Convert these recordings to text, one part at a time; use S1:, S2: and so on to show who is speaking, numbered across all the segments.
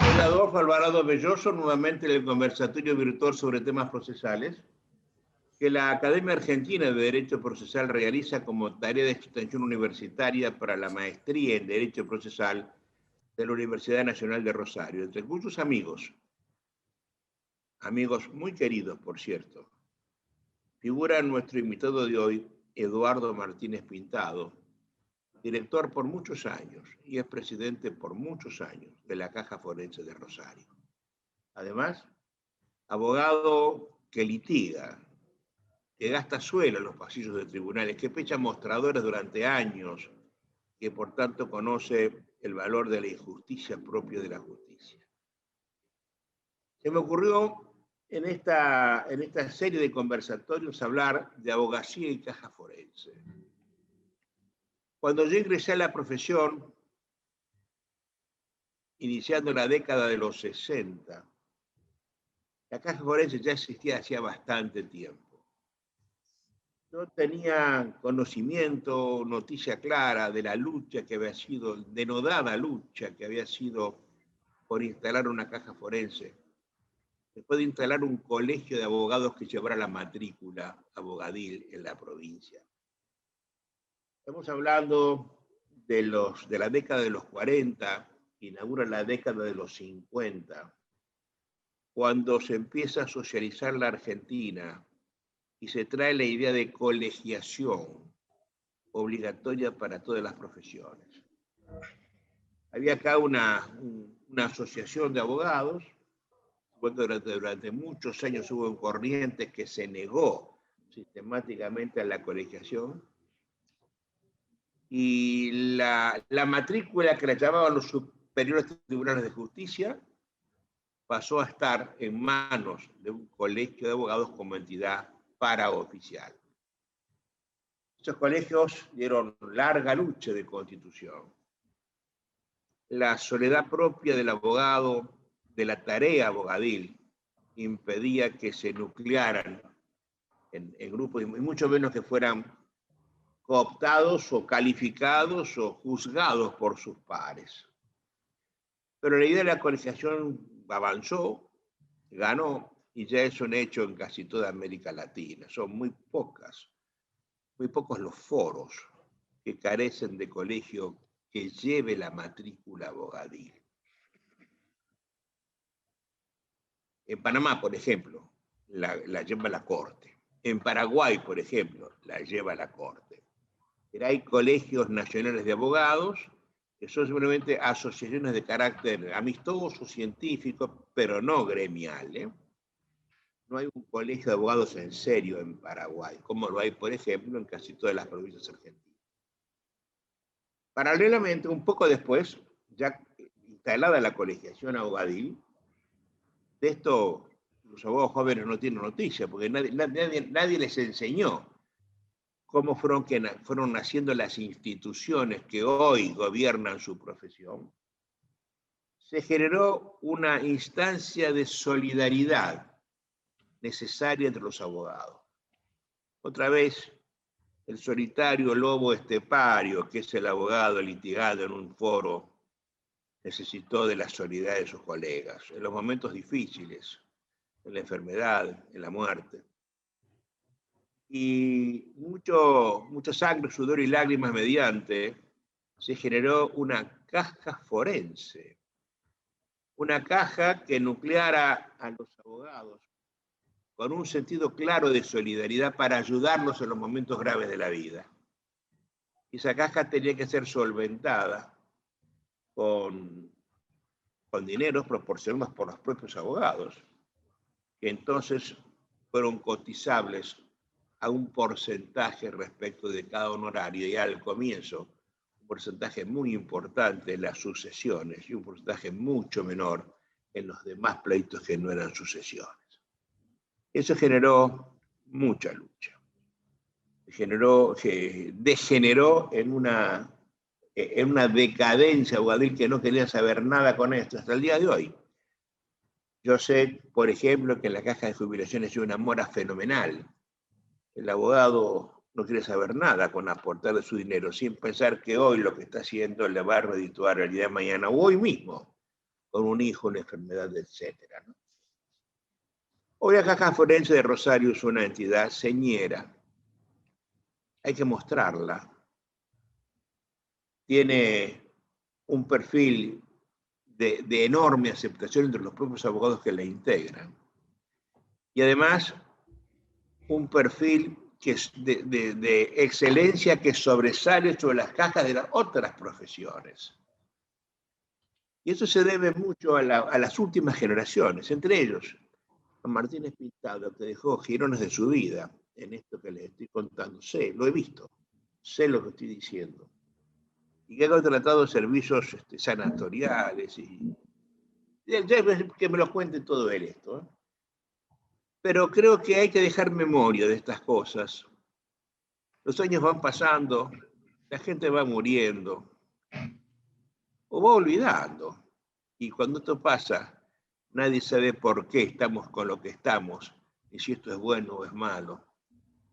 S1: Soy Adolfo Alvarado Belloso, nuevamente en el conversatorio virtual sobre temas procesales, que la Academia Argentina de Derecho Procesal realiza como tarea de extensión universitaria para la maestría en Derecho Procesal de la Universidad Nacional de Rosario, entre muchos amigos muy queridos, por cierto. Figura nuestro invitado de hoy, Eduardo Martínez Pintado, director por muchos años y es presidente por muchos años de la Caja Forense de Rosario. Además, abogado que litiga, que gasta suelo en los pasillos de tribunales, que fecha mostradores durante años, que por tanto conoce el valor de la injusticia propio de la justicia. Se me ocurrió en esta serie de conversatorios hablar de abogacía y caja forense. Cuando yo ingresé a la profesión, iniciando la década de los 60, la caja forense ya existía hacía bastante tiempo. No tenía conocimiento, noticia clara de la lucha que había sido, denodada lucha que había sido por instalar una caja forense, después de instalar un colegio de abogados que llevara la matrícula abogadil en la provincia. Estamos hablando de la década de los 40, inaugura la década de los 50, cuando se empieza a socializar la Argentina y se trae la idea de colegiación obligatoria para todas las profesiones. Había acá una asociación de abogados, durante muchos años hubo en Corrientes que se negó sistemáticamente a la colegiación, y la matrícula que la llamaban los superiores tribunales de justicia pasó a estar en manos de un colegio de abogados como entidad paraoficial. Estos colegios dieron larga lucha de constitución. La soledad propia del abogado, de la tarea abogadil, impedía que se nuclearan en grupos, y mucho menos que fueran cooptados o calificados o juzgados por sus pares. Pero la idea de la colegiación avanzó, ganó, y ya es un hecho en casi toda América Latina. Son muy pocos los foros que carecen de colegio que lleve la matrícula abogadil. En Panamá, por ejemplo, la lleva la Corte. En Paraguay, por ejemplo, la lleva la Corte. Pero hay colegios nacionales de abogados que son simplemente asociaciones de carácter amistoso, científico, pero no gremial, ¿eh? No hay un colegio de abogados en serio en Paraguay, como lo hay, por ejemplo, en casi todas las provincias argentinas. Paralelamente, un poco después, ya instalada la colegiación abogadil, de esto los abogados jóvenes no tienen noticia, porque nadie les enseñó cómo fueron naciendo las instituciones que hoy gobiernan su profesión. Se generó una instancia de solidaridad necesaria entre los abogados. Otra vez, el solitario lobo estepario, que es el abogado litigado en un foro, necesitó de la solidaridad de sus colegas en los momentos difíciles, en la enfermedad, en la muerte. Y mucha sangre, sudor y lágrimas mediante, se generó una caja forense, una caja que nucleara a los abogados con un sentido claro de solidaridad para ayudarnos en los momentos graves de la vida. Esa caja tenía que ser solventada con dineros proporcionados por los propios abogados, que entonces fueron cotizables a un porcentaje respecto de cada honorario, y al comienzo un porcentaje muy importante en las sucesiones y un porcentaje mucho menor en los demás pleitos que no eran sucesiones. Eso generó mucha lucha. Degeneró en una decadencia abogadil que no quería saber nada con esto hasta el día de hoy. Yo sé, por ejemplo, que en la caja de jubilaciones hay una mora fenomenal. El abogado no quiere saber nada con aportarle su dinero, sin pensar que hoy lo que está haciendo le va a redituar el día de mañana o hoy mismo con un hijo, una enfermedad, etc., ¿no? Hoy la Caja Forense de Rosario es una entidad señera. Hay que mostrarla. Tiene un perfil de enorme aceptación entre los propios abogados que la integran. Y además, un perfil que es de excelencia que sobresale sobre las cajas de las otras profesiones. Y eso se debe mucho a las últimas generaciones, entre ellos a Martínez Pintado, que dejó girones de su vida en esto que les estoy contando. Sé, lo he visto, sé lo que estoy diciendo. Y que ha contratado servicios sanatoriales y que me lo cuente todo él esto, ¿eh? Pero creo que hay que dejar memoria de estas cosas. Los años van pasando, la gente va muriendo o va olvidando. Y cuando esto pasa, nadie sabe por qué estamos con lo que estamos, y si esto es bueno o es malo,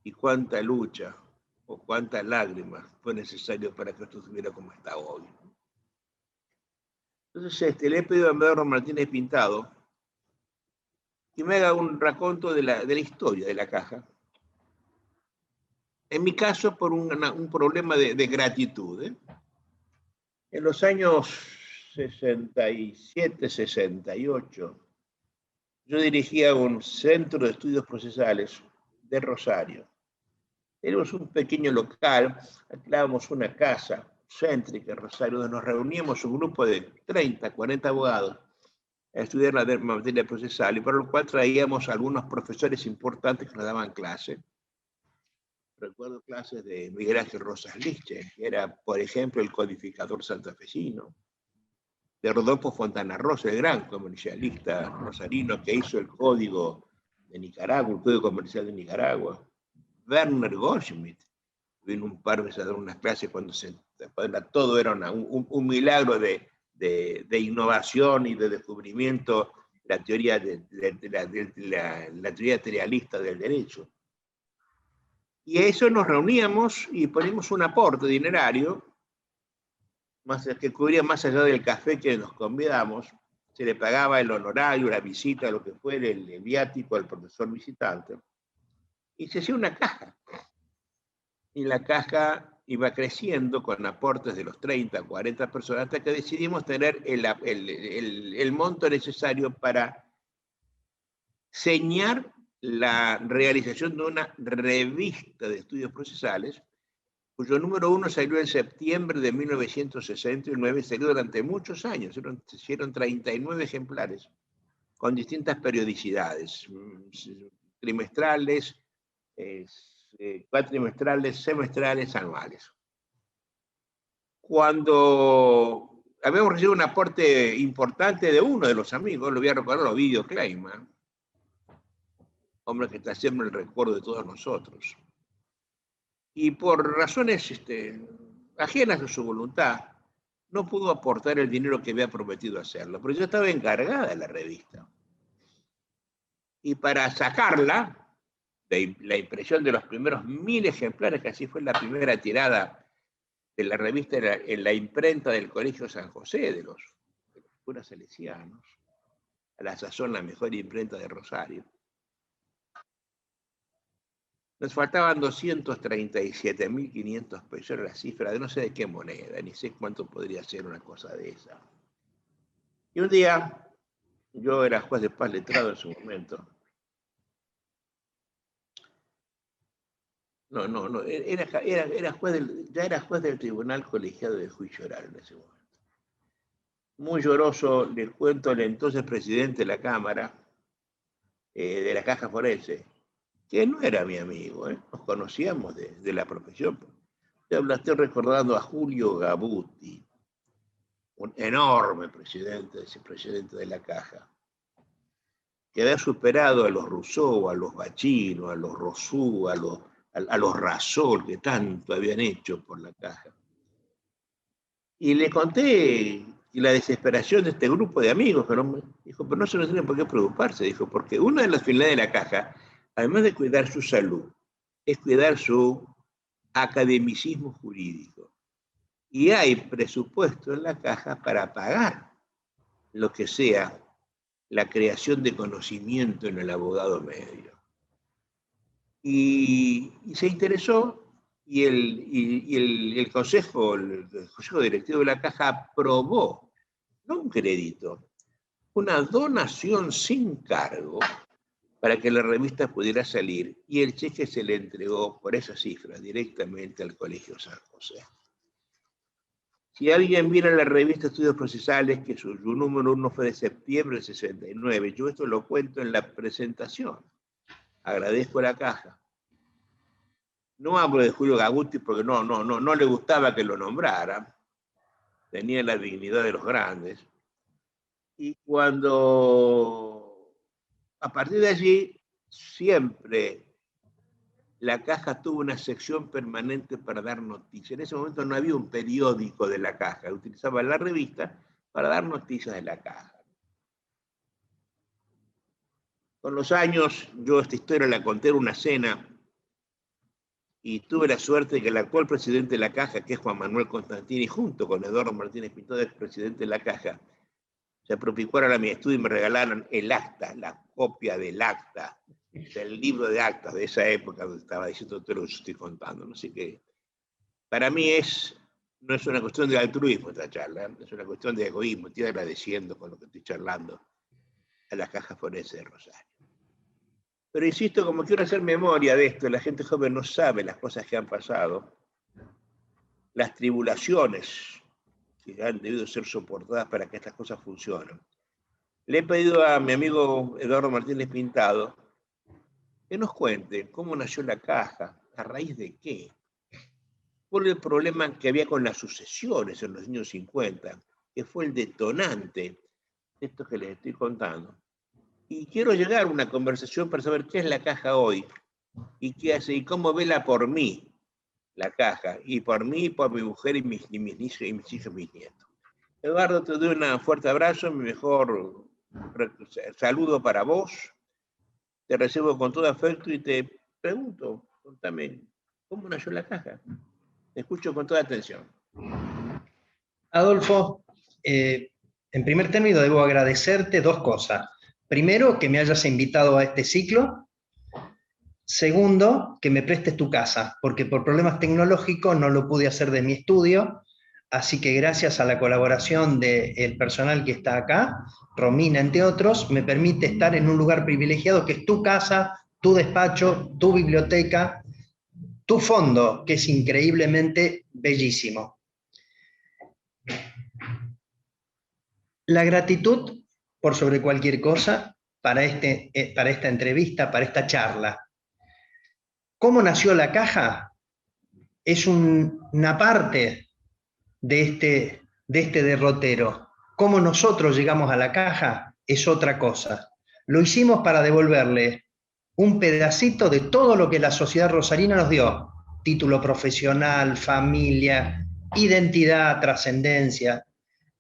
S1: y cuánta lucha o cuántas lágrimas fue necesario para que esto estuviera como está hoy. Entonces le he pedido a Pedro Martínez Pintado que me haga un raconto de la historia de la caja. En mi caso, por un problema de gratitud, ¿eh? En los años 67, 68, yo dirigía un centro de estudios procesales de Rosario. Teníamos un pequeño local, alquilábamos una casa céntrica en Rosario, donde nos reuníamos un grupo de 30, 40 abogados a estudiar la materia procesal, y por lo cual traíamos algunos profesores importantes que nos daban clase. Recuerdo clases de Miguel Ángel Rosas Liche, que era, por ejemplo, el codificador santafesino, de Rodolfo Fontana Rosa, el gran comercialista rosarino que hizo el código de Nicaragua, el código comercial de Nicaragua. Werner Goldschmidt vino un par de veces a dar unas clases cuando todo era un milagro de innovación y de descubrimiento, la teoría, la teoría materialista del derecho. Y a eso nos reuníamos y poníamos un aporte dinerario, que cubría más allá del café que nos convidamos. Se le pagaba el honorario, la visita, lo que fuera, el viático al profesor visitante. Y se hacía una caja. Y la caja iba creciendo con aportes de los 30, 40 personas, hasta que decidimos tener el monto necesario para señar la realización de una revista de estudios procesales, cuyo número 1 salió en septiembre de 1969, salió durante muchos años, se hicieron 39 ejemplares, con distintas periodicidades, trimestrales, cuatrimestrales, semestrales, anuales. Cuando habíamos recibido un aporte importante de uno de los amigos, lo voy a recordar, Ovidio Kleiman, hombre que está siempre en el recuerdo de todos nosotros. Y por razones ajenas a su voluntad, no pudo aportar el dinero que había prometido hacerlo, pero yo estaba encargada de la revista. Y para sacarla, la impresión de los primeros 1000 ejemplares, que así fue la primera tirada de la revista en la imprenta del Colegio San José, de los curas salesianos, a la sazón la mejor imprenta de Rosario. Nos faltaban 237.500 pesos, era la cifra de no sé de qué moneda, ni sé cuánto podría ser una cosa de esa. Y un día, yo era juez de paz letrado en su momento. No, ya era juez del Tribunal Colegiado de Juicio Oral en ese momento. Muy lloroso, les cuento al entonces presidente de la Cámara, de la Caja Forense, que no era mi amigo, nos conocíamos de la profesión. Estoy recordando a Julio Gabuti, un enorme presidente, vicepresidente de la Caja, que había superado a los Rousseau, a los Bachino, a los Rossú, a los Rasol, que tanto habían hecho por la Caja. Y le conté la desesperación de este grupo de amigos, dijo, pero no se tienen por qué preocuparse, dijo, porque una de las finalidades de la Caja, además de cuidar su salud, es cuidar su academicismo jurídico. Y hay presupuesto en la Caja para pagar lo que sea, la creación de conocimiento en el abogado medio. Y se interesó, y el consejo directivo de la Caja aprobó, no un crédito, una donación sin cargo para que la revista pudiera salir, y el cheque se le entregó por esa cifra directamente al Colegio San José. Si alguien mira la revista Estudios Procesales, que su número 1 fue de septiembre del 69, yo esto lo cuento en la presentación. Agradezco a la Caja. No hablo de Julio Gabuti porque no le gustaba que lo nombrara. Tenía la dignidad de los grandes. Y a partir de allí, siempre la Caja tuvo una sección permanente para dar noticias. En ese momento no había un periódico de la Caja, utilizaba la revista para dar noticias de la Caja. Con los años, yo esta historia la conté en una cena, y tuve la suerte de que el actual presidente de la Caja, que es Juan Manuel Constantini, junto con Eduardo Martínez Pintó, ex presidente de la Caja, se propiciaron a mi estudio y me regalaron el acta, la copia del acta, del libro de actas de esa época donde estaba diciendo todo lo que estoy contando. Así que para mí no es una cuestión de altruismo esta charla, es una cuestión de egoísmo. Estoy agradeciendo con lo que estoy charlando a la Caja Forense de Rosario. Pero insisto, como quiero hacer memoria de esto, la gente joven no sabe las cosas que han pasado, las tribulaciones que han debido ser soportadas para que estas cosas funcionen. Le he pedido a mi amigo Eduardo Martínez Pintado que nos cuente cómo nació la Caja, a raíz de qué, por el problema que había con las sucesiones en los años 50, que fue el detonante de esto que les estoy contando. Y quiero llegar a una conversación para saber qué es la Caja hoy, y qué hace, y cómo vela por mí la Caja, y por mí, por mi mujer, y mis hijos y mis nietos. Eduardo, te doy un fuerte abrazo, mi mejor saludo para vos. Te recibo con todo afecto y te pregunto, contame, ¿cómo nació la Caja? Te escucho con toda atención.
S2: Adolfo, en primer término debo agradecerte dos cosas. Primero, que me hayas invitado a este ciclo. Segundo, que me prestes tu casa, porque por problemas tecnológicos no lo pude hacer de mi estudio, así que gracias a la colaboración del personal que está acá, Romina entre otros, me permite estar en un lugar privilegiado que es tu casa, tu despacho, tu biblioteca, tu fondo, que es increíblemente bellísimo. La gratitud por sobre cualquier cosa para esta entrevista, para esta charla. ¿Cómo nació la Caja? Es una parte de este derrotero. ¿Cómo nosotros llegamos a la Caja? Es otra cosa. Lo hicimos para devolverle un pedacito de todo lo que la sociedad rosarina nos dio. Título profesional, familia, identidad, trascendencia.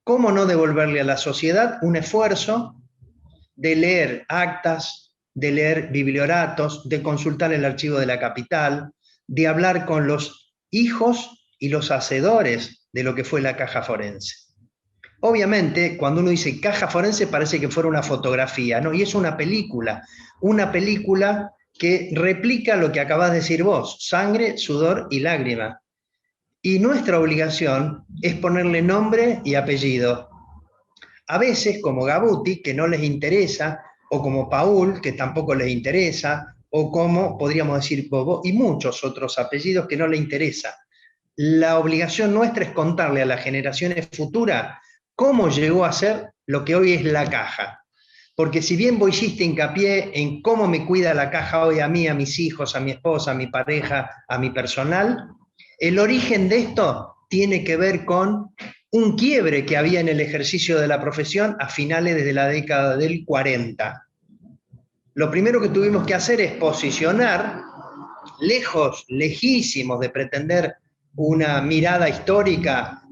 S2: ¿Cómo no devolverle a la sociedad un esfuerzo de leer actas, de leer biblioratos, de consultar el archivo de la capital, de hablar con los hijos y los hacedores de lo que fue la Caja Forense? Obviamente, cuando uno dice Caja Forense parece que fuera una fotografía, ¿no? Y es una película que replica lo que acabas de decir vos, sangre, sudor y lágrima. Y nuestra obligación es ponerle nombre y apellido. A veces, como Gabuti, que no les interesa, o como Paul, que tampoco les interesa, o como, podríamos decir, Bobo, y muchos otros apellidos que no les interesa. La obligación nuestra es contarle a las generaciones futuras cómo llegó a ser lo que hoy es la Caja. Porque si bien vos hiciste hincapié en cómo me cuida la Caja hoy a mí, a mis hijos, a mi esposa, a mi pareja, a mi personal, el origen de esto tiene que ver con un quiebre que había en el ejercicio de la profesión a finales de la década del 40. Lo primero que tuvimos que hacer es posicionar, lejísimos de pretender una mirada histórica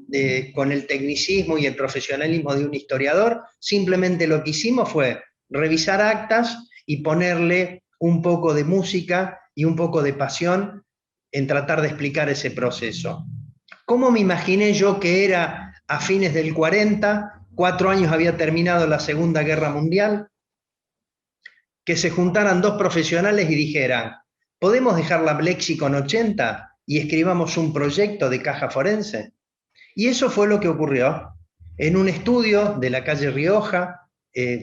S2: con el tecnicismo y el profesionalismo de un historiador, simplemente lo que hicimos fue revisar actas y ponerle un poco de música y un poco de pasión en tratar de explicar ese proceso. ¿Cómo me imaginé yo que era a fines del 40 4 años había terminado la Segunda Guerra Mundial, que se juntaran dos profesionales y dijeran, ¿podemos dejar la Lexicon 80 y escribamos un proyecto de caja forense? Y eso fue lo que ocurrió. En un estudio de la calle Rioja,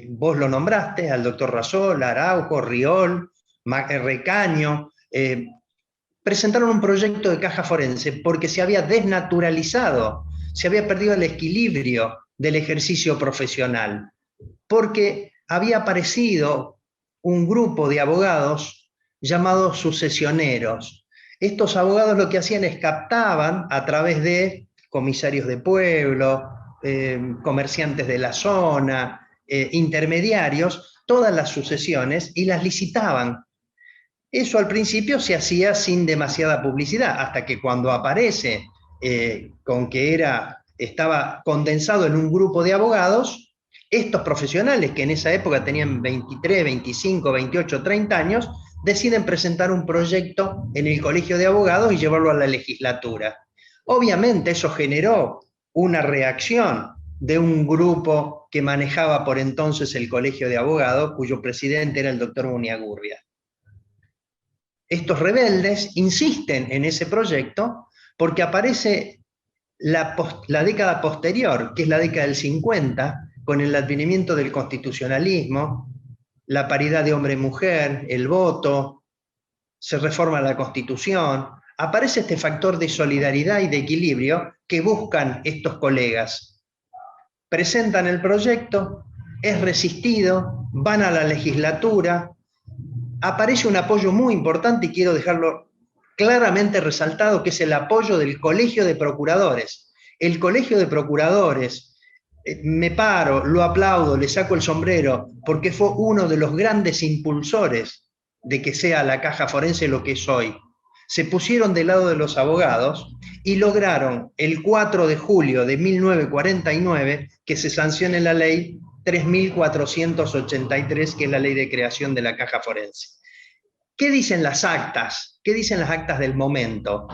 S2: vos lo nombraste, al doctor Rasol, Araujo, Riol, Recaño, presentaron un proyecto de caja forense porque se había desnaturalizado, se había perdido el equilibrio del ejercicio profesional, porque había aparecido un grupo de abogados llamados sucesioneros. Estos abogados lo que hacían es captaban a través de comisarios de pueblo, comerciantes de la zona, intermediarios, todas las sucesiones y las licitaban. Eso al principio se hacía sin demasiada publicidad, hasta que cuando aparece con que estaba condensado en un grupo de abogados, estos profesionales que en esa época tenían 23, 25, 28, 30 años, deciden presentar un proyecto en el Colegio de Abogados y llevarlo a la legislatura. Obviamente eso generó una reacción de un grupo que manejaba por entonces el Colegio de Abogados, cuyo presidente era el doctor Muniagurria. Estos rebeldes insisten en ese proyecto porque aparece la década posterior, que es la década del 50, con el advenimiento del constitucionalismo, la paridad de hombre y mujer, el voto, se reforma la Constitución, aparece este factor de solidaridad y de equilibrio que buscan estos colegas. Presentan el proyecto, es resistido, van a la legislatura, aparece un apoyo muy importante y quiero dejarlo claramente resaltado, que es el apoyo del Colegio de Procuradores. El Colegio de Procuradores, me paro, lo aplaudo, le saco el sombrero, porque fue uno de los grandes impulsores de que sea la caja forense lo que es hoy. Se pusieron del lado de los abogados y lograron el 4 de julio de 1949 que se sancione la ley 3.483, que es la ley de creación de la caja forense. ¿Qué dicen las actas? ¿Qué dicen las actas del momento?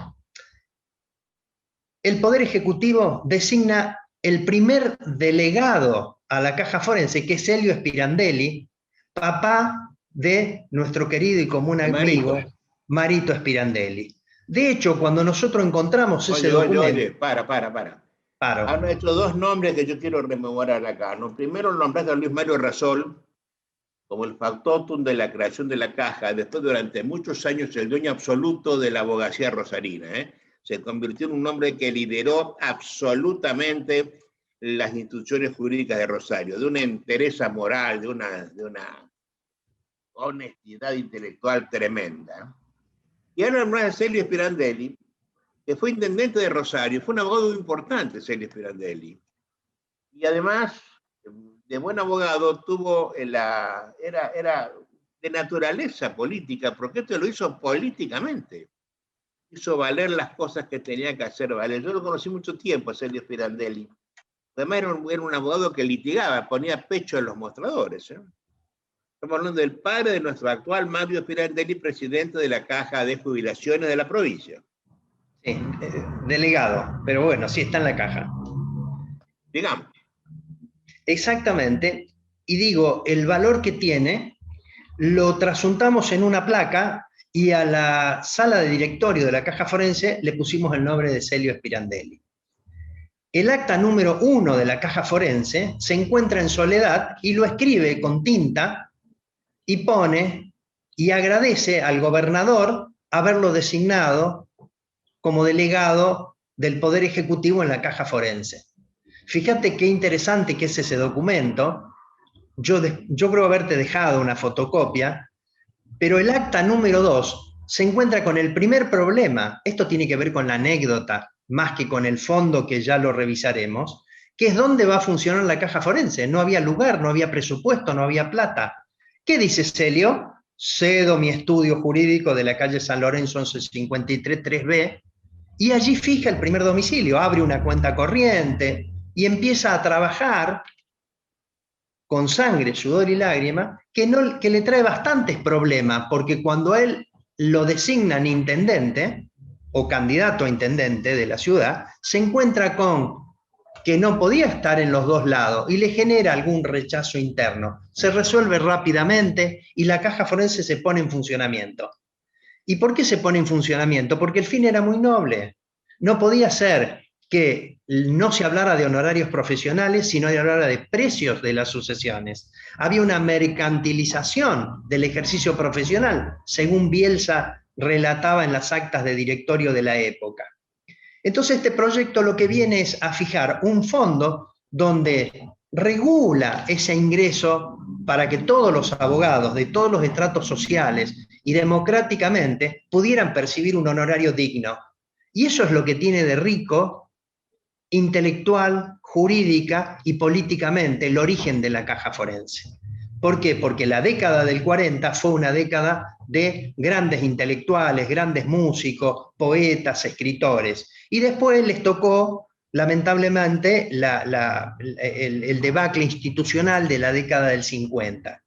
S2: El Poder Ejecutivo designa el primer delegado a la caja forense, que es Helio Spirandelli, papá de nuestro querido y común amigo Marito Spirandelli. De hecho, cuando nosotros encontramos ese documento...
S1: Oye, para.
S2: Paro.
S1: Han hecho dos nombres que yo quiero rememorar acá, ¿no? Primero nombraste a Luis Mario Rasol como el factotum de la creación de la caja, después durante muchos años el dueño absoluto de la abogacía rosarina, Se convirtió en un hombre que lideró absolutamente las instituciones jurídicas de Rosario, de una entereza moral, de una honestidad intelectual tremenda. Y ahora no es Helio Spirandelli, que fue intendente de Rosario, fue un abogado muy importante, Helio Spirandelli. Y además, de buen abogado, era de naturaleza política, porque esto lo hizo políticamente. Hizo valer las cosas que tenía que hacer valer. Yo lo conocí mucho tiempo, Helio Spirandelli. Además era un abogado que litigaba, ponía pecho en los mostradores. Estamos hablando del padre de nuestro actual Mario Spirandelli, presidente de la Caja de Jubilaciones de la provincia.
S2: Sí, delegado, pero bueno, sí está en la caja.
S1: Digamos.
S2: Exactamente, y digo, el valor que tiene lo trasuntamos en una placa y a la sala de directorio de la caja forense le pusimos el nombre de Helio Spirandelli. El acta número 1 de la caja forense se encuentra en soledad y lo escribe con tinta y pone y agradece al gobernador haberlo designado como delegado del Poder Ejecutivo en la caja forense. Fíjate qué interesante que es ese documento. Yo creo haberte dejado una fotocopia, pero el acta número 2 se encuentra con el primer problema. Esto tiene que ver con la anécdota, más que con el fondo, que ya lo revisaremos, que es dónde va a funcionar la caja forense. No había lugar, no había presupuesto, no había plata. ¿Qué dice Helio? Cedo mi estudio jurídico de la calle San Lorenzo 1153 3B, y allí fija el primer domicilio, abre una cuenta corriente y empieza a trabajar con sangre, sudor y lágrima, que le trae bastantes problemas, porque cuando a él lo designan intendente o candidato a intendente de la ciudad, se encuentra con que no podía estar en los dos lados y le genera algún rechazo interno. Se resuelve rápidamente y la caja forense se pone en funcionamiento. ¿Y por qué se pone en funcionamiento? Porque el fin era muy noble. No podía ser que no se hablara de honorarios profesionales, sino se hablara de precios de las sucesiones. Había una mercantilización del ejercicio profesional, según Bielsa relataba en las actas de directorio de la época. Entonces este proyecto lo que viene es a fijar un fondo donde regula ese ingreso para que todos los abogados de todos los estratos sociales y democráticamente pudieran percibir un honorario digno. Y eso es lo que tiene de rico, intelectual, jurídica y políticamente el origen de la caja forense. ¿Por qué? Porque la década del 40 fue una década de grandes intelectuales, grandes músicos, poetas, escritores. Y después les tocó, lamentablemente, el debacle institucional de la década del 50.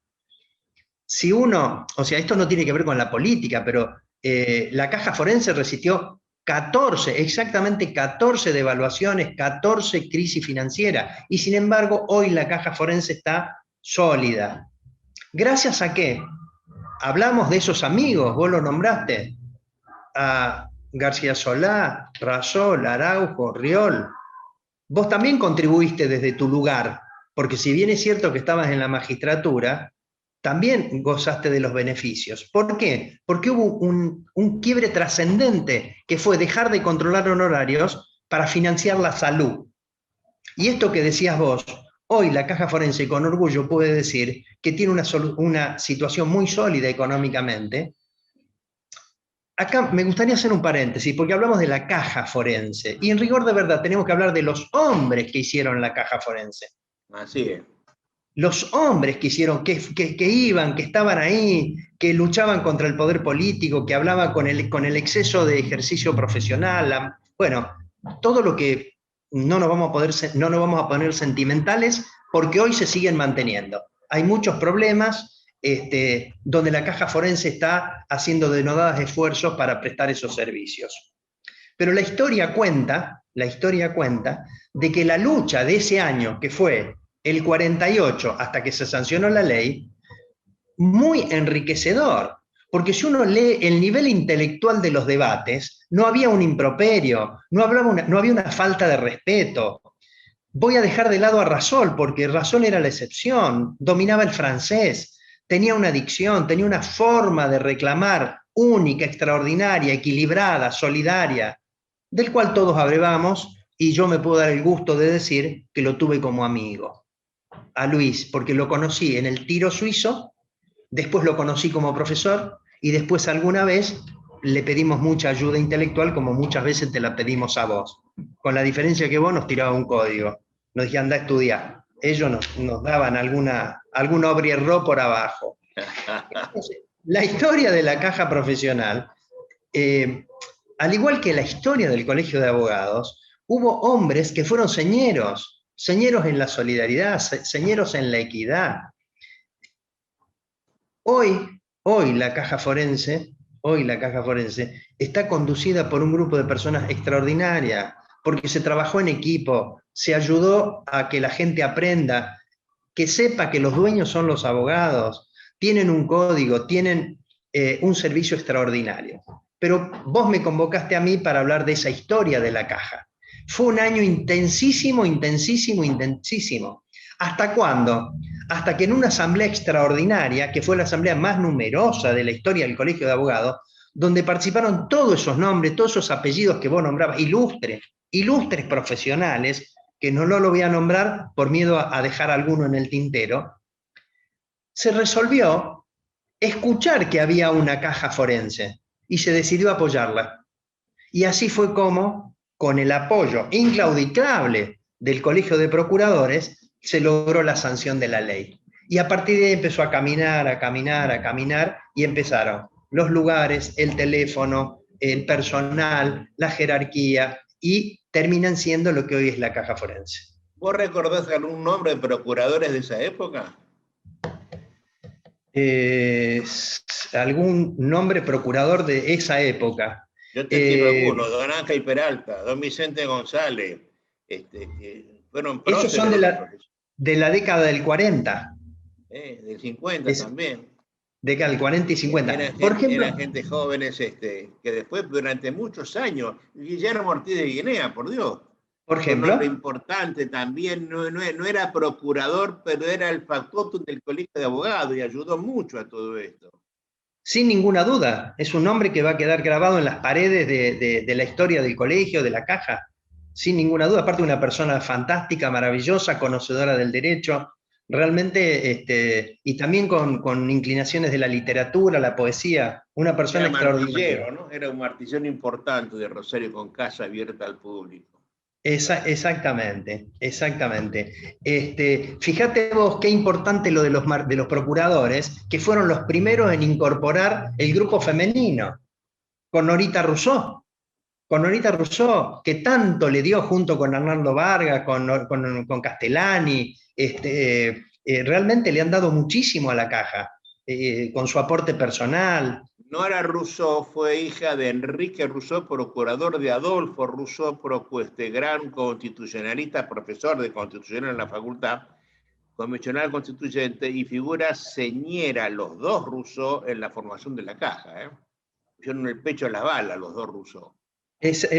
S2: Si uno, o sea, esto no tiene que ver con la política, pero la caja forense resistió 14, exactamente 14 devaluaciones, 14 crisis financieras, y sin embargo hoy la caja forense está sólida. ¿Gracias a qué? Hablamos de esos amigos, vos lo nombraste, a García Solá, Rasol, Araujo, Riol. Vos también contribuiste desde tu lugar, porque si bien es cierto que estabas en la magistratura, también gozaste de los beneficios. ¿Por qué? Porque hubo un quiebre trascendente, que fue dejar de controlar honorarios para financiar la salud. Y esto que decías vos, hoy la Caja Forense con orgullo puede decir que tiene una situación muy sólida económicamente. Acá me gustaría hacer un paréntesis, porque hablamos de la Caja Forense, y en rigor de verdad tenemos que hablar de los hombres que hicieron la Caja Forense.
S1: Así es.
S2: Los hombres que hicieron, que iban, que estaban ahí, que luchaban contra el poder político, que hablaban con el exceso de ejercicio profesional, bueno, todo lo que no nos vamos a poner sentimentales, porque hoy se siguen manteniendo. Hay muchos problemas donde la Caja Forense está haciendo denodados esfuerzos para prestar esos servicios. Pero la historia cuenta de que la lucha de ese año, que fue el 48 hasta que se sancionó la ley, muy enriquecedor, porque si uno lee el nivel intelectual de los debates, no había un improperio, no había una falta de respeto. Voy a dejar de lado a Rasol, porque Rasol era la excepción, dominaba el francés, tenía una dicción, tenía una forma de reclamar única, extraordinaria, equilibrada, solidaria, del cual todos abrevamos, y yo me puedo dar el gusto de decir que lo tuve como amigo. A Luis, porque lo conocí en el tiro suizo, después lo conocí como profesor, y después alguna vez le pedimos mucha ayuda intelectual, como muchas veces te la pedimos a vos, con la diferencia que vos nos tiraba un código, nos decía anda a estudiar, ellos nos daban algún obrierro por abajo. Entonces, la historia de la caja profesional, al igual que la historia del Colegio de Abogados, hubo hombres que fueron señeros en la solidaridad, señeros en la equidad. Hoy la Caja Forense está conducida por un grupo de personas extraordinarias, porque se trabajó en equipo, se ayudó a que la gente aprenda, que sepa que los dueños son los abogados, tienen un código, tienen un servicio extraordinario. Pero vos me convocaste a mí para hablar de esa historia de la Caja. Fue un año intensísimo. ¿Hasta cuándo? Hasta que en una asamblea extraordinaria, que fue la asamblea más numerosa de la historia del Colegio de Abogados, donde participaron todos esos nombres, todos esos apellidos que vos nombrabas, ilustres profesionales, que no lo voy a nombrar por miedo a dejar alguno en el tintero, se resolvió escuchar que había una caja forense y se decidió apoyarla. Y así fue como, con el apoyo inclaudicable del Colegio de Procuradores, se logró la sanción de la ley. Y a partir de ahí empezó a caminar, y empezaron los lugares, el teléfono, el personal, la jerarquía, y terminan siendo lo que hoy es la caja forense.
S1: ¿Vos recordás algún nombre de procuradores de esa época?
S2: Algún nombre procurador de esa época.
S1: Yo te tiro alguno, don Ángel Peralta, don Vicente González, Fueron
S2: Esos son
S1: próceres los profesores.
S2: de la década del 40,
S1: Del 50
S2: es
S1: también.
S2: década del 40 y 50. Por
S1: Eran
S2: ejemplo,
S1: gente jóvenes que después, durante muchos años, Guillermo Ortiz de Guinea, por Dios,
S2: por
S1: fue un hombre
S2: ejemplo,
S1: importante también, no era procurador, pero era el factotum del colegio de abogados y ayudó mucho a todo esto.
S2: sin ninguna duda, es un nombre que va a quedar grabado en las paredes de la historia del colegio, de la caja, sin ninguna duda. Aparte, una persona fantástica, maravillosa, conocedora del derecho, realmente, y también con inclinaciones de la literatura, la poesía, una persona
S1: Era
S2: extraordinaria.
S1: martillero, ¿no? Era un martillero importante de Rosario con casa abierta al público.
S2: Exactamente, exactamente. Fíjate vos qué importante lo de los procuradores, que fueron los primeros en incorporar el grupo femenino, con Norita Rousseau. Con Norita Rousseau, que tanto le dio junto con Arnaldo Vargas, con Castellani, realmente le han dado muchísimo a la caja, con su aporte personal.
S1: Nora Rousseau fue hija de Enrique Rousseau, procurador de Adolfo Rousseau, gran constitucionalista, profesor de constitución en la facultad, comisionado constituyente y figura señera, los dos Rousseau, en la formación de la caja. Pusieron el pecho a la bala los dos Rousseau.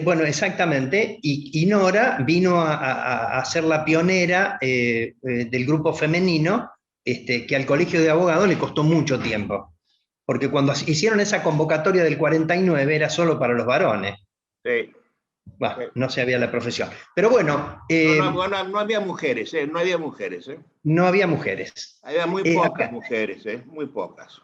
S2: Bueno, exactamente, y Nora vino a ser la pionera del grupo femenino, que al Colegio de Abogados le costó mucho tiempo, porque cuando hicieron esa convocatoria del 49 era solo para los varones.
S1: Sí.
S2: Bueno,
S1: Sí.
S2: no se había la profesión. Pero bueno...
S1: no había mujeres, no había mujeres.
S2: No había mujeres.
S1: Había muy pocas mujeres, muy pocas.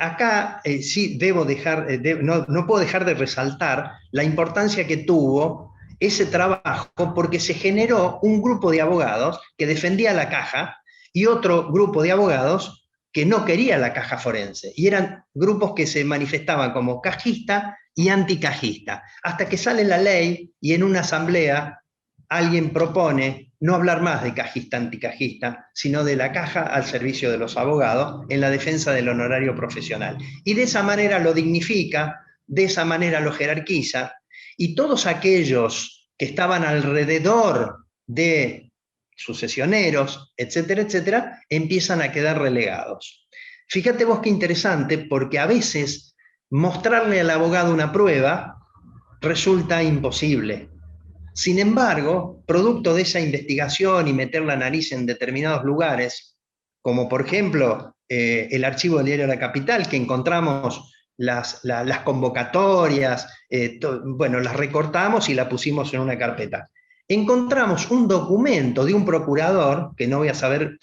S2: Acá sí debo dejar, no puedo dejar de resaltar la importancia que tuvo ese trabajo, porque se generó un grupo de abogados que defendía la caja y otro grupo de abogados que no quería la caja forense. Y eran grupos que se manifestaban como cajista y anticajista. Hasta que sale la ley y en una asamblea alguien propone no hablar más de cajista anticajista, sino de la caja al servicio de los abogados en la defensa del honorario profesional. Y de esa manera lo dignifica, de esa manera lo jerarquiza, y todos aquellos que estaban alrededor de sucesioneros, etcétera, etcétera, empiezan a quedar relegados. Fíjate vos qué interesante, porque a veces mostrarle al abogado una prueba resulta imposible. Sin embargo, producto de esa investigación y meter la nariz en determinados lugares, como por ejemplo el archivo del diario La Capital, que encontramos las convocatorias, bueno, las recortamos y la pusimos en una carpeta. Encontramos un documento de un procurador, que no voy a saber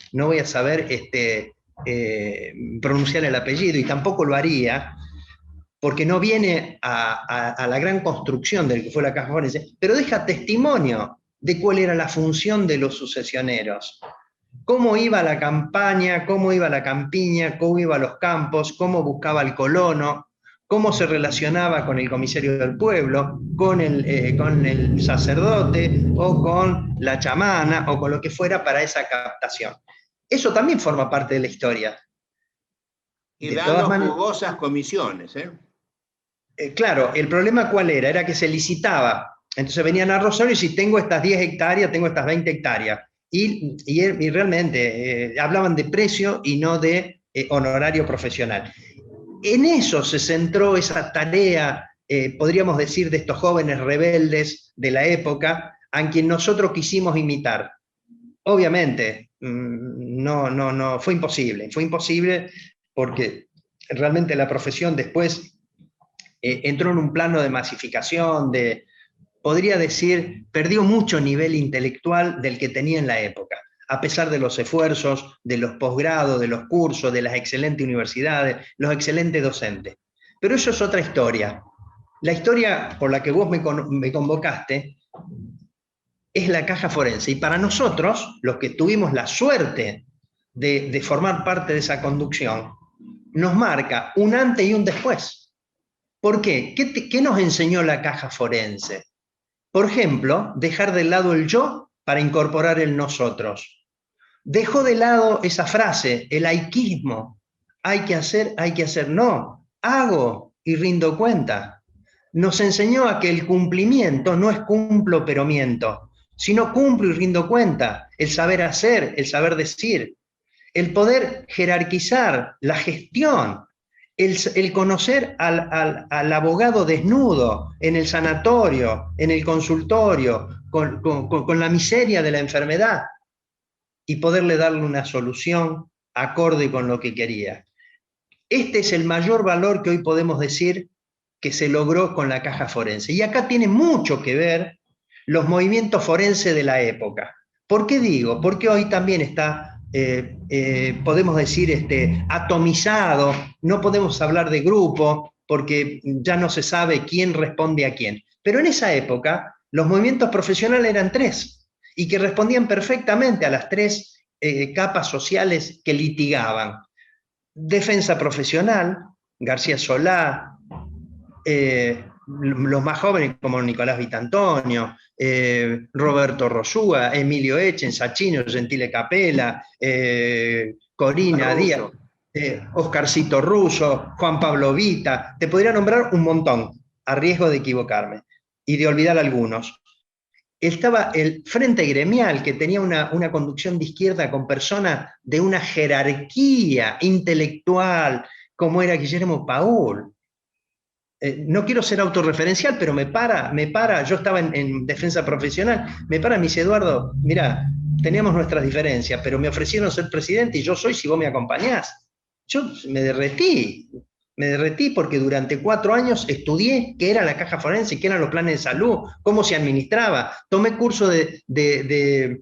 S2: pronunciar el apellido y tampoco lo haría, porque no viene a la gran construcción del que fue la caja forense, pero deja testimonio de cuál era la función de los sucesioneros. Cómo iba la campaña, cómo iba la campiña, cómo iba a los campos, cómo buscaba el colono, cómo se relacionaba con el comisario del pueblo, con el sacerdote o con la chamana o con lo que fuera para esa captación. Eso también forma parte de la historia.
S1: Y
S2: de
S1: dando
S2: todas maneras,
S1: jugosas comisiones.
S2: Claro, el problema cuál era, era que se licitaba. Entonces venían a Rosario y si tengo estas 10 hectáreas, tengo estas 20 hectáreas. Y realmente hablaban de precio y no de honorario profesional. En eso se centró esa tarea, podríamos decir, de estos jóvenes rebeldes de la época, a quien nosotros quisimos imitar. Obviamente, no, fue imposible porque realmente la profesión después entró en un plano de masificación, podría decir, perdió mucho nivel intelectual del que tenía en la época, a pesar de los esfuerzos, de los posgrados, de los cursos, de las excelentes universidades, los excelentes docentes. Pero eso es otra historia. La historia por la que vos me convocaste es la caja forense. Y para nosotros, los que tuvimos la suerte de formar parte de esa conducción, nos marca un antes y un después. ¿Por qué? ¿Qué nos enseñó la caja forense? Por ejemplo, dejar de lado el yo para incorporar el nosotros. Dejó de lado esa frase, el aiquismo. Hay que hacer, no. Hago y rindo cuenta. Nos enseñó a que el cumplimiento no es cumplo pero miento. Si no cumplo y rindo cuenta, el saber hacer, el saber decir, el poder jerarquizar la gestión, el conocer al abogado desnudo en el sanatorio, en el consultorio, con la miseria de la enfermedad y poderle darle una solución acorde con lo que quería. Este es el mayor valor que hoy podemos decir que se logró con la caja forense. Y acá tiene mucho que ver los movimientos forenses de la época. ¿Por qué digo? Porque hoy también está, podemos decir, atomizado, no podemos hablar de grupo, porque ya no se sabe quién responde a quién. Pero en esa época, los movimientos profesionales eran tres, y que respondían perfectamente a las tres capas sociales que litigaban. Defensa profesional, García Solá, los más jóvenes como Nicolás Vitantonio, Roberto Rosúa, Emilio Echen, Sachino, Gentile Capella, Corina Díaz, Oscarcito Russo, Juan Pablo Vita, te podría nombrar un montón, a riesgo de equivocarme y de olvidar algunos. Estaba el Frente Gremial, que tenía una conducción de izquierda con personas de una jerarquía intelectual, como era Guillermo Paul. No quiero ser autorreferencial, pero me para, yo estaba en defensa profesional, me me dice, Eduardo, mira, teníamos nuestras diferencias, pero me ofrecieron ser presidente y yo soy si vos me acompañás. Yo me derretí porque durante 4 años estudié qué era la caja forense, qué eran los planes de salud, cómo se administraba, tomé curso de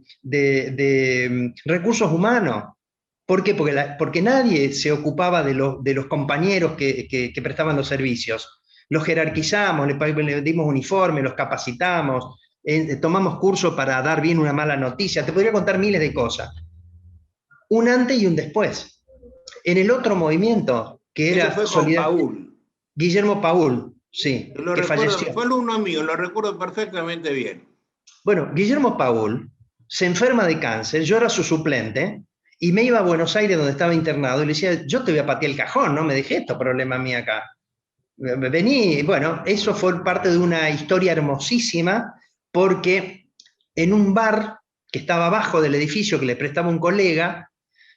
S2: recursos humanos. ¿Por qué? Porque nadie se ocupaba de los compañeros que prestaban los servicios. Los jerarquizamos, le dimos uniforme, los capacitamos, tomamos curso para dar bien una mala noticia. Te podría contar miles de cosas. Un antes y un después. En el otro movimiento, que
S1: Eso
S2: era
S1: fue con Paul.
S2: Guillermo Paul, sí,
S1: Lo
S2: que
S1: recuerdo,
S2: falleció.
S1: fue alumno mío, lo recuerdo perfectamente bien.
S2: Bueno, Guillermo Paul se enferma de cáncer, yo era su suplente, y me iba a Buenos Aires donde estaba internado y le decía, yo te voy a patear el cajón, no me dejé estos problemas míos acá. Vení, bueno, eso fue parte de una historia hermosísima, porque en un bar que estaba abajo del edificio que le prestaba un colega,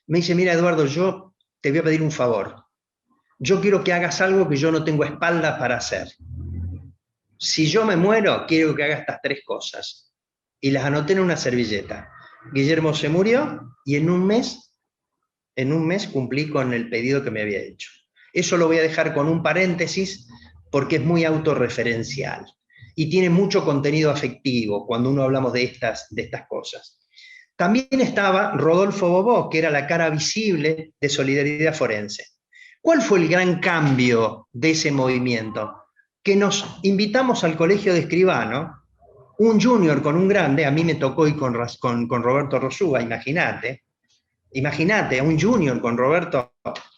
S2: me dice, mira Eduardo, yo te voy a pedir un favor. Yo quiero que hagas algo que yo no tengo espalda para hacer. Si yo me muero, quiero que hagas estas 3 cosas. Y las anoté en una servilleta. Guillermo se murió y en un mes cumplí con el pedido que me había hecho. Eso lo voy a dejar con un paréntesis porque es muy autorreferencial y tiene mucho contenido afectivo cuando uno hablamos de estas cosas. También estaba Rodolfo Bobó, que era la cara visible de Solidaridad Forense. ¿Cuál fue el gran cambio de ese movimiento? Que nos invitamos al colegio de escribano, un junior con un grande, a mí me tocó ir con Roberto Rosúa, imagínate, un junior con Roberto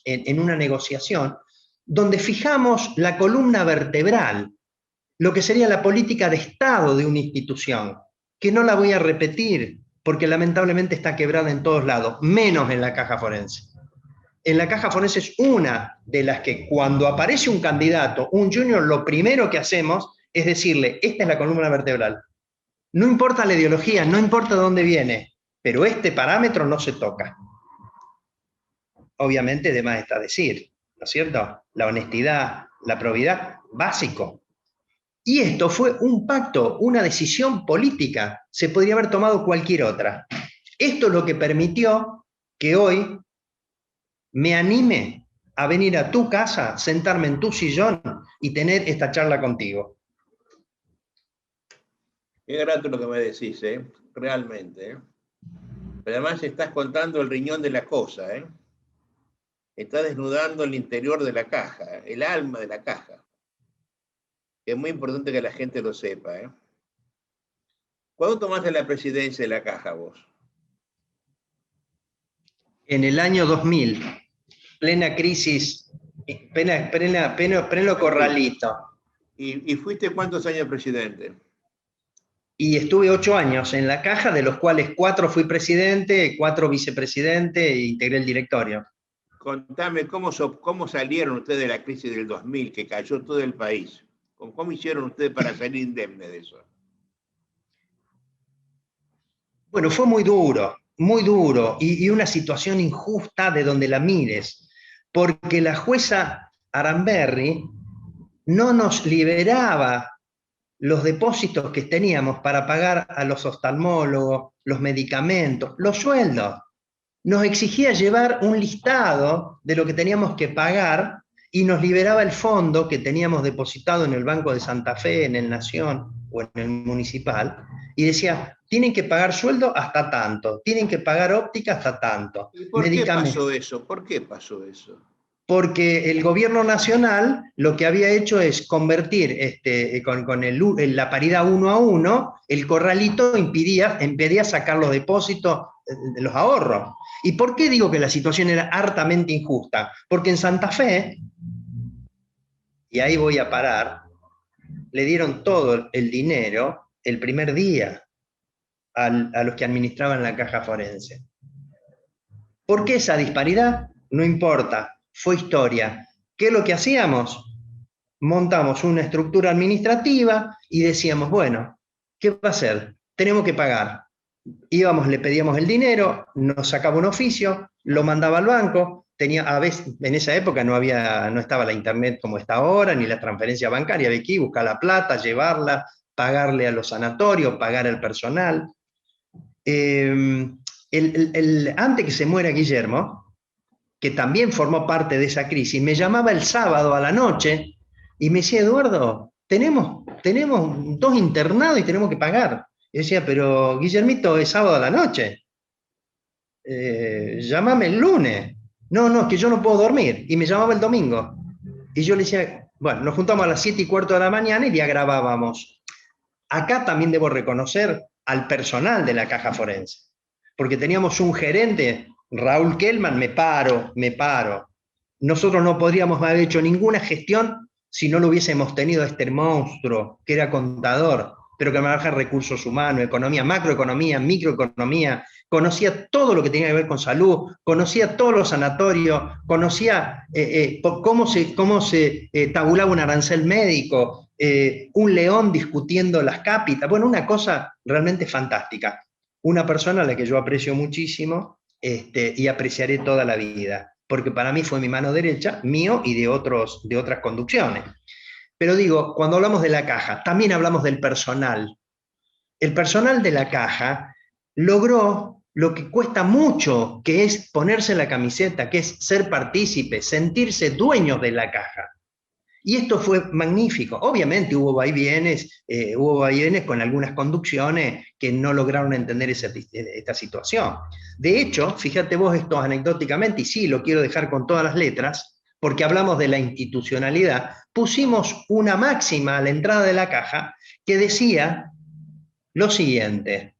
S2: en una negociación, donde fijamos la columna vertebral, lo que sería la política de Estado de una institución, que no la voy a repetir, porque lamentablemente está quebrada en todos lados, menos en la caja forense. En la caja forense es una de las que cuando aparece un candidato, un junior, lo primero que hacemos es decirle, esta es la columna vertebral. No importa la ideología, no importa de dónde viene, pero este parámetro no se toca. Obviamente, de más está decir, ¿no es cierto? La honestidad, la probidad, básico. Y esto fue un pacto, una decisión política. Se podría haber tomado cualquier otra. Esto es lo que permitió que hoy me anime a venir a tu casa, sentarme en tu sillón y tener esta charla contigo.
S1: Qué grato lo que me decís, realmente. Pero además estás contando el riñón de la cosa, Estás desnudando el interior de la caja, el alma de la caja. Es muy importante que la gente lo sepa, ¿Cuándo tomaste la presidencia de la caja vos?
S2: En el año 2000, plena crisis, pleno corralito.
S1: ¿Y fuiste cuántos años presidente?
S2: Y estuve 8 años en la caja, de los cuales 4 fui presidente, 4 vicepresidente e integré el directorio.
S1: Contame, ¿cómo salieron ustedes de la crisis del 2000, que cayó todo el país? ¿Cómo hicieron ustedes para salir indemne de eso?
S2: Bueno, fue muy duro, y una situación injusta de donde la mires, porque la jueza Aramberri no nos liberaba los depósitos que teníamos para pagar a los oftalmólogos, los medicamentos, los sueldos. Nos exigía llevar un listado de lo que teníamos que pagar y nos liberaba el fondo que teníamos depositado en el Banco de Santa Fe, en el Nación o en el Municipal, y decía, tienen que pagar sueldo hasta tanto, tienen que pagar óptica hasta tanto,
S1: ¿Y por qué
S2: medicamentos.
S1: pasó eso? ¿Por qué pasó eso?
S2: Porque el gobierno nacional lo que había hecho es convertir con la paridad 1 a 1, el corralito impedía sacar los depósitos de los ahorros. ¿Y por qué digo que la situación era hartamente injusta? Porque en Santa Fe, y ahí voy a parar, le dieron todo el dinero el primer día a los que administraban la caja forense. ¿Por qué esa disparidad? No importa, fue historia. ¿Qué es lo que hacíamos? Montamos una estructura administrativa y decíamos, bueno, ¿qué va a hacer? Tenemos que pagar. Íbamos, le pedíamos el dinero, nos sacaba un oficio, lo mandaba al banco, a veces, en esa época no estaba la internet como está ahora, ni la transferencia bancaria, había que ir, buscar la plata, llevarla, pagarle a los sanatorios, pagar al personal. Antes que se muera Guillermo, que también formó parte de esa crisis, me llamaba el sábado a la noche y me decía, Eduardo, tenemos 2 internados y tenemos que pagar. Y decía, pero Guillermito, es sábado a la noche. Llámame el lunes. No, es que yo no puedo dormir. Y me llamaba el domingo. Y yo le decía, bueno, nos juntamos a las 7:15 de la mañana y ya grabábamos. Acá también debo reconocer al personal de la caja forense, porque teníamos un gerente, Raúl Kellman, me paro. Nosotros no podríamos haber hecho ninguna gestión si no lo hubiésemos tenido a este monstruo, que era contador, pero que maneja recursos humanos, economía, macroeconomía, microeconomía, conocía todo lo que tenía que ver con salud, conocía todos los sanatorios, conocía cómo se tabulaba un arancel médico, un león discutiendo las cápitas, bueno, una cosa realmente fantástica. Una persona a la que yo aprecio muchísimo y apreciaré toda la vida, porque para mí fue mi mano derecha, mío y de otras conducciones. Pero digo, cuando hablamos de la caja, también hablamos del personal. El personal de la caja logró lo que cuesta mucho, que es ponerse la camiseta, que es ser partícipe, sentirse dueños de la caja. Y esto fue magnífico. Obviamente hubo vaivenes con algunas conducciones que no lograron entender esta situación. De hecho, fíjate vos esto anecdóticamente, y sí, lo quiero dejar con todas las letras, porque hablamos de la institucionalidad, pusimos una máxima a la entrada de la caja que decía lo siguiente: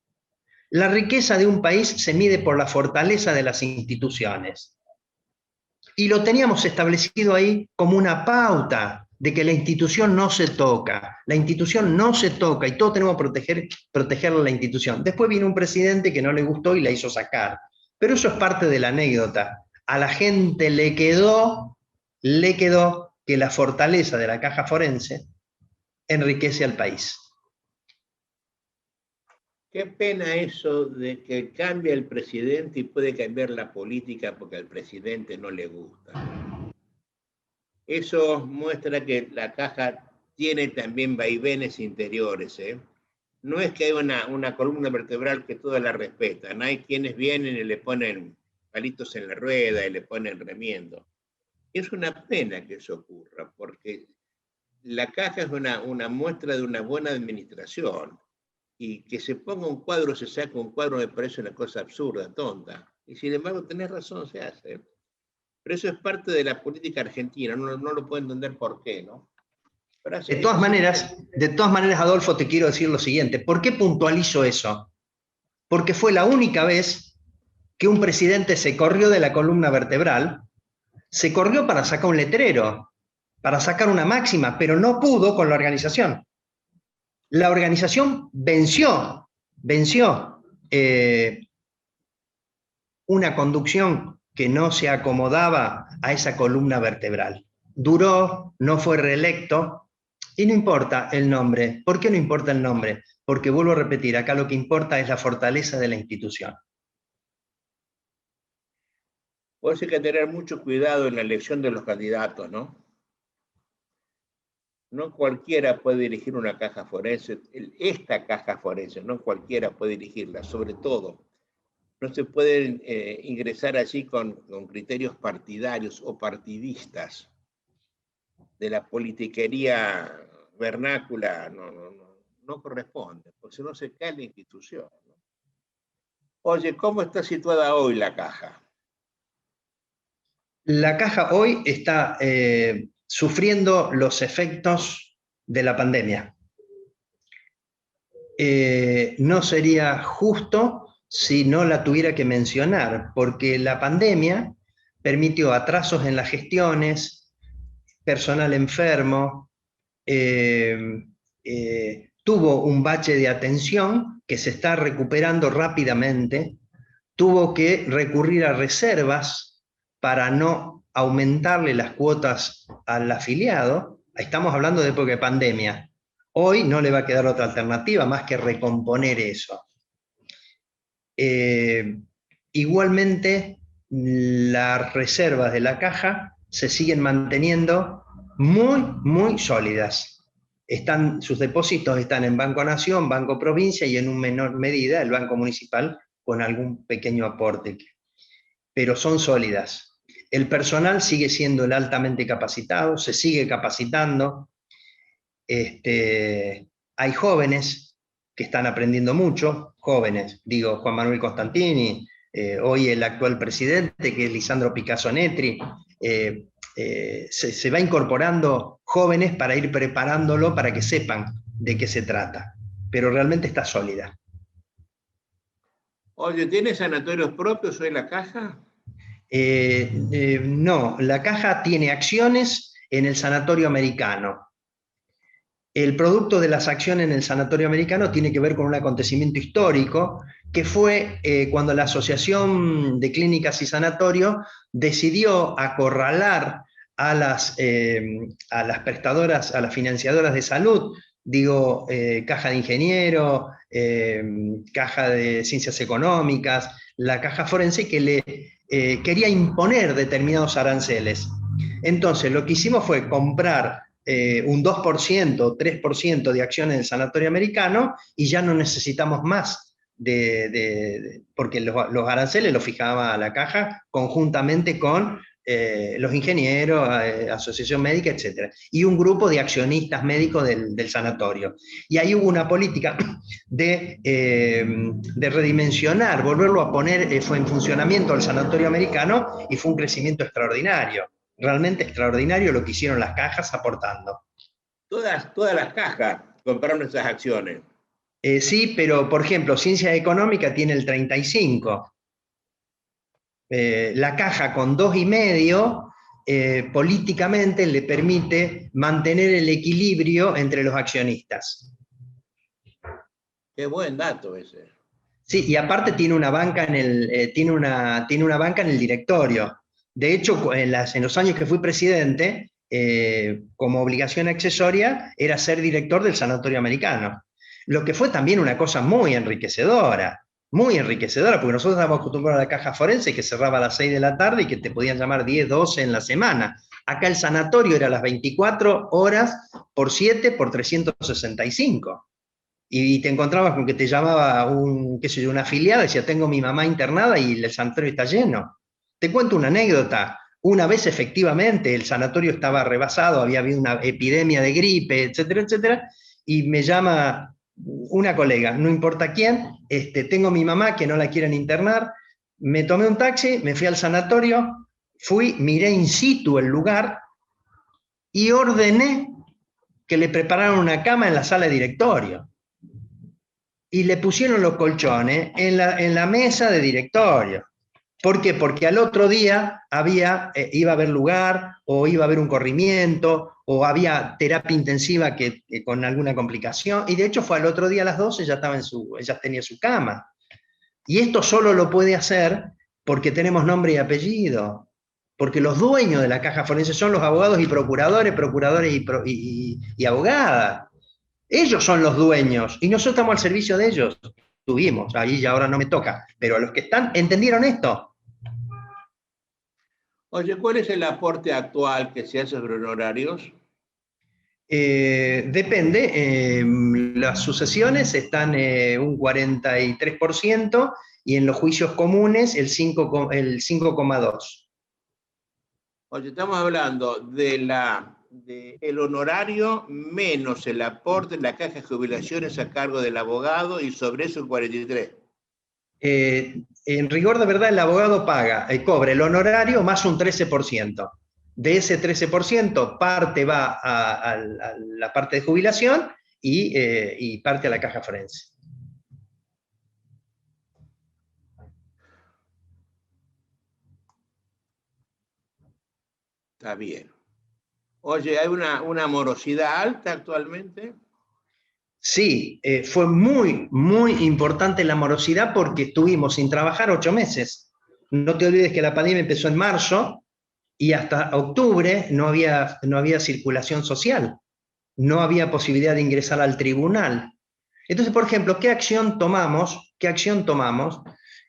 S2: la riqueza de un país se mide por la fortaleza de las instituciones. Y lo teníamos establecido ahí como una pauta de que la institución no se toca, y todos tenemos que proteger la institución. Después vino un presidente que no le gustó y la hizo sacar. Pero eso es parte de la anécdota. A la gente le quedó que la fortaleza de la caja forense enriquece al país.
S1: Qué pena eso de que cambia el presidente y puede cambiar la política porque al presidente no le gusta. Eso muestra que la caja tiene también vaivenes interiores, ¿eh? No es que haya una columna vertebral que todas la respetan. Hay quienes vienen y le ponen palitos en la rueda y le ponen remiendo. Es una pena que eso ocurra, porque la caja es una muestra de una buena administración. Y que se ponga un cuadro, se saca un cuadro, me parece una cosa absurda, tonta. Y sin embargo, tenés razón, se hace. Pero eso es parte de la política argentina, no lo puedo entender por qué, ¿no?
S2: De todas maneras, Adolfo, te quiero decir lo siguiente. ¿Por qué puntualizo eso? Porque fue la única vez que un presidente se corrió de la columna vertebral, se corrió para sacar un letrero, para sacar una máxima, pero no pudo con la organización. La organización venció una conducción que no se acomodaba a esa columna vertebral. Duró, no fue reelecto, Y no importa el nombre. ¿Por qué no importa el nombre? Porque vuelvo a repetir, acá lo que importa es la fortaleza de la institución.
S1: Por eso hay que tener mucho cuidado en la elección de los candidatos, ¿no? No cualquiera puede dirigir una caja forense, esta caja forense, no cualquiera puede dirigirla, sobre todo. No se puede ingresar allí con criterios partidarios o partidistas de la politiquería vernácula, no corresponde, porque si no se cae la institución, ¿no? Oye, ¿cómo está situada hoy la caja?
S2: La caja hoy está sufriendo los efectos de la pandemia. No sería justo si no la tuviera que mencionar, porque la pandemia permitió atrasos en las gestiones, personal enfermo, tuvo un bache de atención que se está recuperando rápidamente, tuvo que recurrir a reservas para no aumentarle las cuotas al afiliado. Estamos hablando de época de pandemia. Hoy no le va a quedar otra alternativa más que recomponer eso. Igualmente, las reservas de la caja se siguen manteniendo muy sólidas. Sus depósitos están en Banco Nación, Banco Provincia y en una menor medida el Banco Municipal con algún pequeño aporte, pero son sólidas. El personal sigue siendo el altamente capacitado, se sigue capacitando. Hay jóvenes que están aprendiendo mucho, jóvenes, digo Juan Manuel Constantini, hoy el actual presidente, que es Lisandro Picasso Netri, se va incorporando jóvenes para ir preparándolo para que sepan de qué se trata, pero realmente está sólida.
S1: Oye, ¿tiene sanatorios propios hoy la caja?
S2: No, la caja tiene acciones en el Sanatorio Americano. El producto de las acciones en el Sanatorio Americano tiene que ver con un acontecimiento histórico, que fue cuando la Asociación de Clínicas y Sanatorios decidió acorralar a las prestadoras, a las financiadoras de salud, digo, Caja de Ingeniero, Caja de Ciencias Económicas, la Caja Forense, que le quería imponer determinados aranceles. Entonces, lo que hicimos fue comprar un 2%, 3% de acciones del Sanatorio Americano y ya no necesitamos más, porque los aranceles los fijaba la caja conjuntamente con los ingenieros, asociación médica, etc. Y un grupo de accionistas médicos del sanatorio. Y ahí hubo una política de redimensionar, volverlo a poner, fue en funcionamiento el Sanatorio Americano y fue un crecimiento extraordinario. Realmente extraordinario lo que hicieron las cajas aportando.
S1: Todas las cajas compraron esas acciones.
S2: Sí, pero por ejemplo, Ciencia Económica tiene el 35%. La caja con 2,5%, políticamente le permite mantener el equilibrio entre los accionistas.
S1: Qué buen dato ese.
S2: Sí, y aparte tiene una banca tiene una banca en el directorio. De hecho, en los años que fui presidente, como obligación accesoria, era ser director del Sanatorio Americano. Lo que fue también una cosa muy enriquecedora, porque nosotros estábamos acostumbrados a la caja forense que cerraba a las 6 de la tarde y que te podían llamar 10, 12 en la semana. Acá el sanatorio era las 24 horas por 7 por 365. Y te encontrabas con que te llamaba una afiliada y decía, tengo mi mamá internada y el sanatorio está lleno. Te cuento una anécdota. Una vez efectivamente el sanatorio estaba rebasado, había habido una epidemia de gripe, etcétera, etcétera, y me llama una colega, no importa quién, tengo mi mamá que no la quieren internar, me tomé un taxi, me fui al sanatorio, miré in situ el lugar y ordené que le prepararan una cama en la sala de directorio. Y le pusieron los colchones en la mesa de directorio. ¿Por qué? Porque al otro día iba a haber lugar, o iba a haber un corrimiento, o había terapia intensiva con alguna complicación, y de hecho fue al otro día a las 12, ella tenía su cama. Y esto solo lo puede hacer porque tenemos nombre y apellido. porque los dueños de la caja forense son los abogados y procuradores, y abogadas. Ellos son los dueños y nosotros estamos al servicio de ellos. Tuvimos, ahí ya ahora no me toca, pero los que están, ¿entendieron esto?
S1: Oye, ¿cuál es el aporte actual que se hace sobre honorarios?
S2: Depende, las sucesiones están un 43% y en los juicios comunes el 5,2%.
S1: Oye, estamos hablando de el honorario menos el aporte en la caja de jubilaciones a cargo del abogado y sobre eso el 43.
S2: En rigor de verdad el abogado cobra el honorario más un 13%. De ese 13%, parte va a la parte de jubilación y parte a la caja forense.
S1: Está bien. Oye, ¿hay una morosidad alta actualmente?
S2: Sí, fue muy, muy importante la morosidad porque estuvimos sin trabajar 8 meses. No te olvides que la pandemia empezó en marzo y hasta octubre no había circulación social, no había posibilidad de ingresar al tribunal. Entonces, por ejemplo, ¿qué acción tomamos? ¿Qué acción tomamos?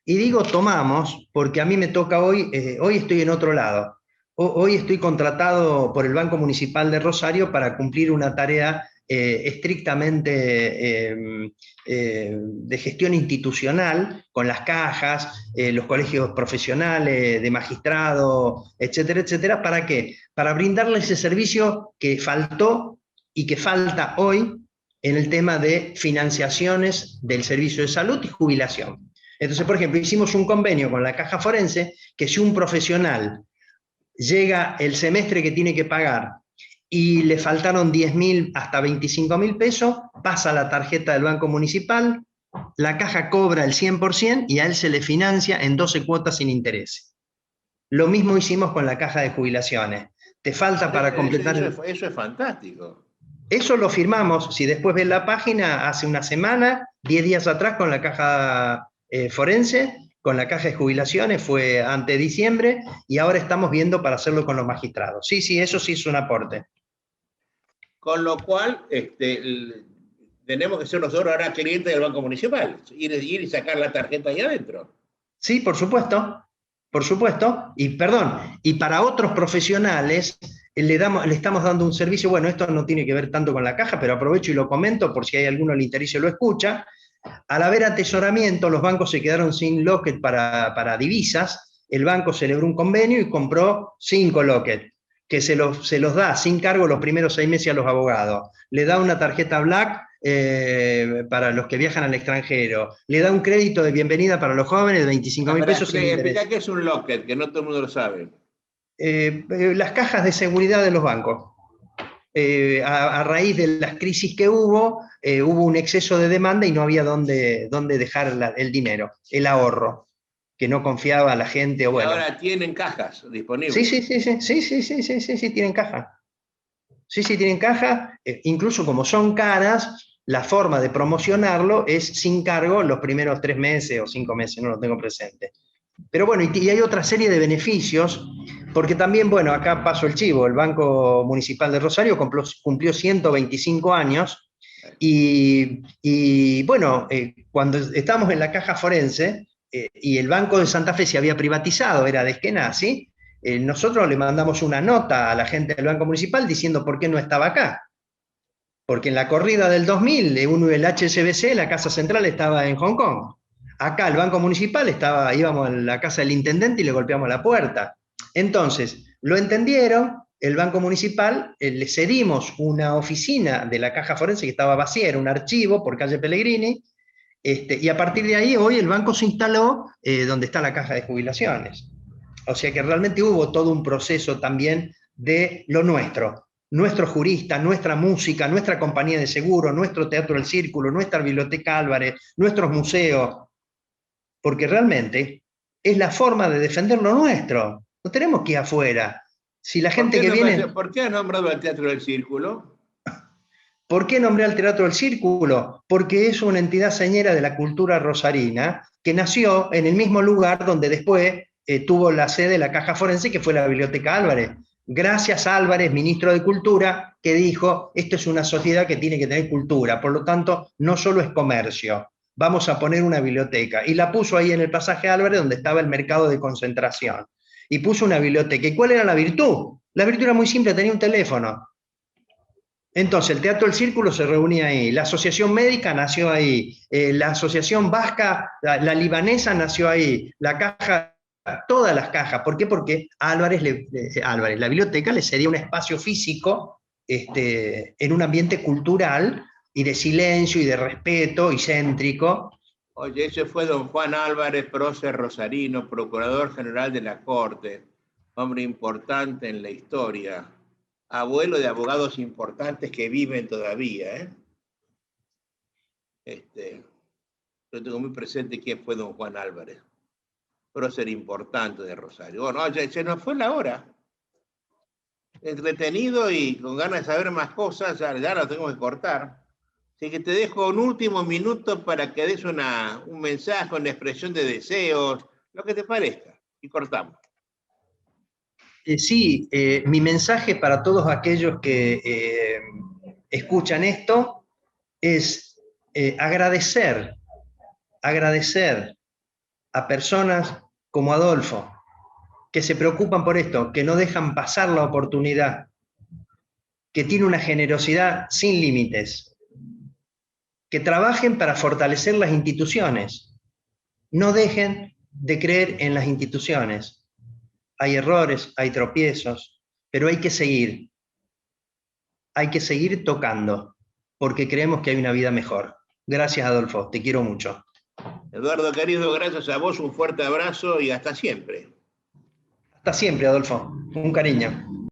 S2: Y digo tomamos porque a mí me toca hoy estoy en otro lado. Hoy estoy contratado por el Banco Municipal de Rosario para cumplir una tarea estrictamente de gestión institucional, con las cajas, los colegios profesionales, de magistrado, etcétera, etcétera. ¿Para qué? Para brindarles ese servicio que faltó y que falta hoy en el tema de financiaciones del servicio de salud y jubilación. Entonces, por ejemplo, hicimos un convenio con la caja forense que si un profesional llega el semestre que tiene que pagar y le faltaron 10.000 hasta 25.000 pesos, pasa la tarjeta del Banco Municipal, la caja cobra el 100% y a él se le financia en 12 cuotas sin interés. Lo mismo hicimos con la caja de jubilaciones. Te falta para completar...
S1: Eso es fantástico.
S2: Eso lo firmamos, si después ves la página, hace una semana, 10 días atrás con la caja forense, con la caja de jubilaciones, fue ante diciembre, y ahora estamos viendo para hacerlo con los magistrados. Sí, eso sí es un aporte.
S1: Con lo cual, tenemos que ser nosotros ahora clientes del Banco Municipal, ir y sacar la tarjeta ahí adentro.
S2: Sí, por supuesto, y perdón, y para otros profesionales le estamos dando un servicio, bueno, esto no tiene que ver tanto con la caja, pero aprovecho y lo comento por si hay alguno le interesa y lo escucha. Al haber atesoramiento, los bancos se quedaron sin locket para divisas, el banco celebró un convenio y compró 5 lockets, que se los da sin cargo los primeros 6 meses a los abogados. Le da una tarjeta Black para los que viajan al extranjero. Le da un crédito de bienvenida para los jóvenes de 25.000 pesos.
S1: Explica qué es un locket, que no todo el mundo lo sabe.
S2: Las cajas de seguridad de los bancos. A raíz de las crisis que hubo un exceso de demanda y no había dónde dejar el dinero, el ahorro, que no confiaba la gente.
S1: Bueno. Ahora tienen cajas disponibles.
S2: Sí, tienen caja. Sí, tienen caja. Incluso como son caras, la forma de promocionarlo es sin cargo los primeros 3 meses o 5 meses, no lo tengo presente. Pero bueno, y hay otra serie de beneficios, porque también, bueno, acá paso el chivo, el Banco Municipal de Rosario cumplió 125 años, y bueno, cuando estábamos en la caja forense, y el Banco de Santa Fe se había privatizado, era de Eskenazi, nosotros le mandamos una nota a la gente del Banco Municipal diciendo por qué no estaba acá. Porque en la corrida del 2000, el HSBC, la Casa Central, estaba en Hong Kong. Acá el Banco Municipal íbamos a la casa del intendente y le golpeamos la puerta. Entonces, lo entendieron, el Banco Municipal, le cedimos una oficina de la caja forense que estaba vacía, era un archivo por calle Pellegrini, y a partir de ahí hoy el banco se instaló donde está la caja de jubilaciones. O sea que realmente hubo todo un proceso también de lo nuestro. Nuestro jurista, nuestra música, nuestra compañía de seguro, nuestro Teatro del Círculo, nuestra Biblioteca Álvarez, nuestros museos, porque realmente es la forma de defender lo nuestro. No tenemos que ir afuera. Si la gente que viene...
S1: ¿Por qué ha nombrado al Teatro del Círculo?
S2: ¿Por qué nombré al Teatro del Círculo? Porque es una entidad señera de la cultura rosarina que nació en el mismo lugar donde después tuvo la sede de la Caja Forense, que fue la Biblioteca Álvarez. Gracias a Álvarez, ministro de Cultura, que dijo, esto es una sociedad que tiene que tener cultura, por lo tanto, no solo es comercio, vamos a poner una biblioteca. Y la puso ahí en el pasaje Álvarez, donde estaba el mercado de concentración. Y puso una biblioteca. ¿Y cuál era la virtud? La virtud era muy simple, tenía un teléfono. Entonces, el Teatro del Círculo se reunía ahí, la Asociación Médica nació ahí, la Asociación Vasca, la Libanesa nació ahí, la Caja, todas las cajas. ¿Por qué? Porque Álvarez, la biblioteca le cedía un espacio físico en un ambiente cultural y de silencio y de respeto y céntrico.
S1: Oye, ese fue don Juan Álvarez, prócer rosarino, procurador general de la Corte, hombre importante en la historia, abuelo de abogados importantes que viven todavía, ¿eh? Yo tengo muy presente quién fue don Juan Álvarez, prócer importante de Rosario. Bueno, ya se nos fue la hora. Entretenido y con ganas de saber más cosas, ya lo tengo que cortar. Así que te dejo un último minuto para que des un mensaje, una expresión de deseos, lo que te parezca, y cortamos.
S2: Sí, mi mensaje para todos aquellos que escuchan esto es agradecer a personas como Adolfo, que se preocupan por esto, que no dejan pasar la oportunidad, que tiene una generosidad sin límites, que trabajen para fortalecer las instituciones. No dejen de creer en las instituciones. Hay errores, hay tropiezos, pero hay que seguir tocando, porque creemos que hay una vida mejor. Gracias, Adolfo, te quiero mucho.
S1: Eduardo, querido, gracias a vos, un fuerte abrazo y hasta siempre.
S2: Hasta siempre, Adolfo, un cariño.